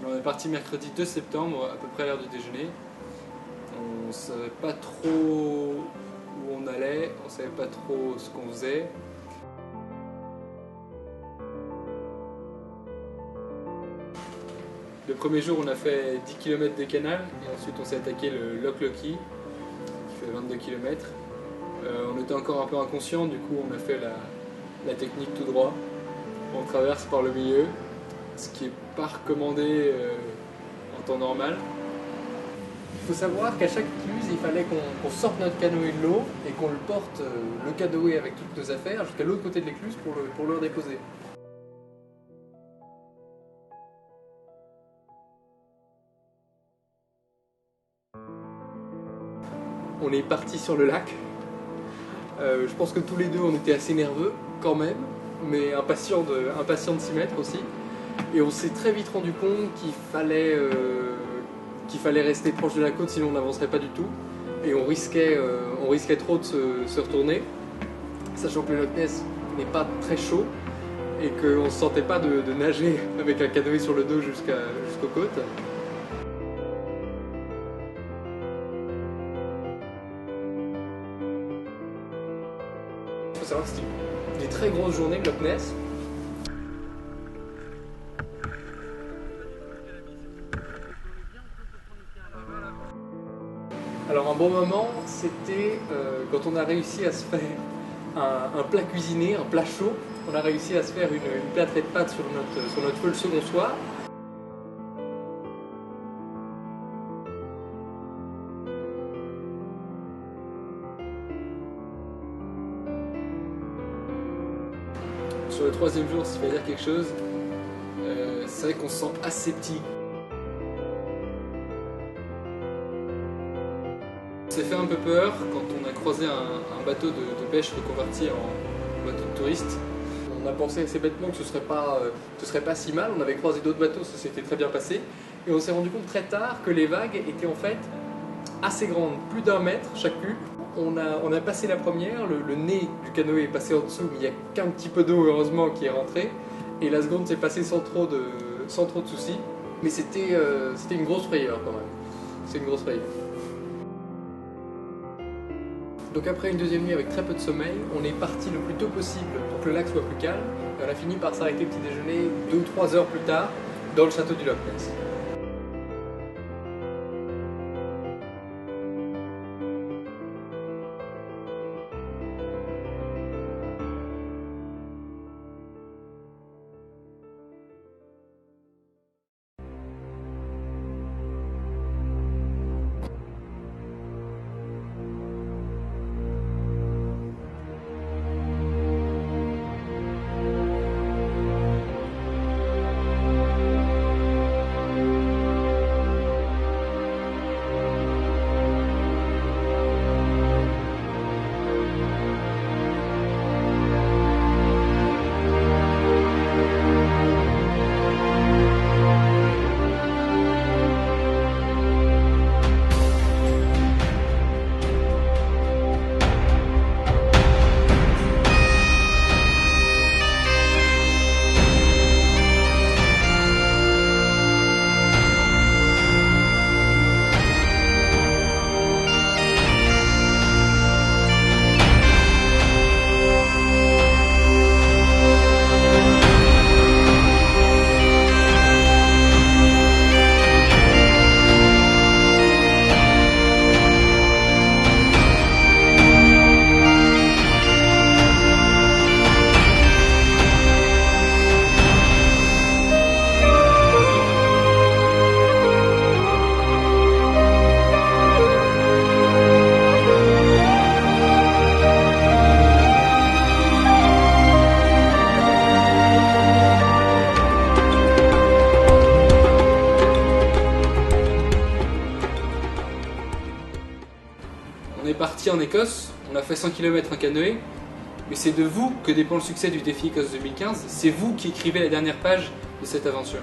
Alors, on est parti mercredi 2 septembre, à peu près à l'heure du déjeuner. On ne savait pas trop où on allait, on ne savait pas trop ce qu'on faisait. Le premier jour, on a fait 10 km des canals et ensuite on s'est attaqué le Loch Lochy qui fait 22 km. On était encore un peu inconscient, du coup on a fait la technique tout droit. On traverse par le milieu, ce qui n'est pas recommandé en temps normal. Il faut savoir qu'à chaque écluse, il fallait qu'on sorte notre canoë de l'eau et qu'on le porte, le canoë avec toutes nos affaires, jusqu'à l'autre côté de l'écluse pour le redéposer. On est parti sur le lac. Je pense que tous les deux on était assez nerveux quand même, mais impatients de s'y mettre aussi. Et on s'est très vite rendu compte qu'il fallait rester proche de la côte, sinon on n'avancerait pas du tout. Et on risquait trop de se retourner, sachant que le Loch Ness n'est pas très chaud et qu'on ne se sentait pas de nager avec un canoë sur le dos jusqu'aux côtes. Il faut savoir que c'était des très grosses journées de Loch Ness. Alors un bon moment, c'était quand on a réussi à se faire un plat cuisiné, un plat chaud. On a réussi à se faire une plâtrée de pâtes sur notre feu le second soir. Sur le troisième jour, s'il fallait dire quelque chose, c'est vrai qu'on se sent assez petit. Ça s'est fait un peu peur quand on a croisé un bateau de pêche reconverti en bateau de touristes. On a pensé assez bêtement que ce serait pas si mal. On avait croisé d'autres bateaux, ça s'était très bien passé. Et on s'est rendu compte très tard que les vagues étaient en fait assez grandes, plus d'1 mètre chacune. On a passé la première, le nez du canoë est passé en dessous, mais il n'y a qu'un petit peu d'eau heureusement qui est rentré. Et la seconde s'est passée sans trop de soucis. Mais c'était une grosse frayeur quand même. C'est une grosse frayeur. Donc après une deuxième nuit avec très peu de sommeil, on est parti le plus tôt possible pour que le lac soit plus calme. Et on a fini par s'arrêter petit déjeuner 2 ou 3 heures plus tard dans le château du Loch Ness. On est parti en Écosse, on a fait 100 km en canoë, mais c'est de vous que dépend le succès du défi Écosse 2015, c'est vous qui écrivez la dernière page de cette aventure.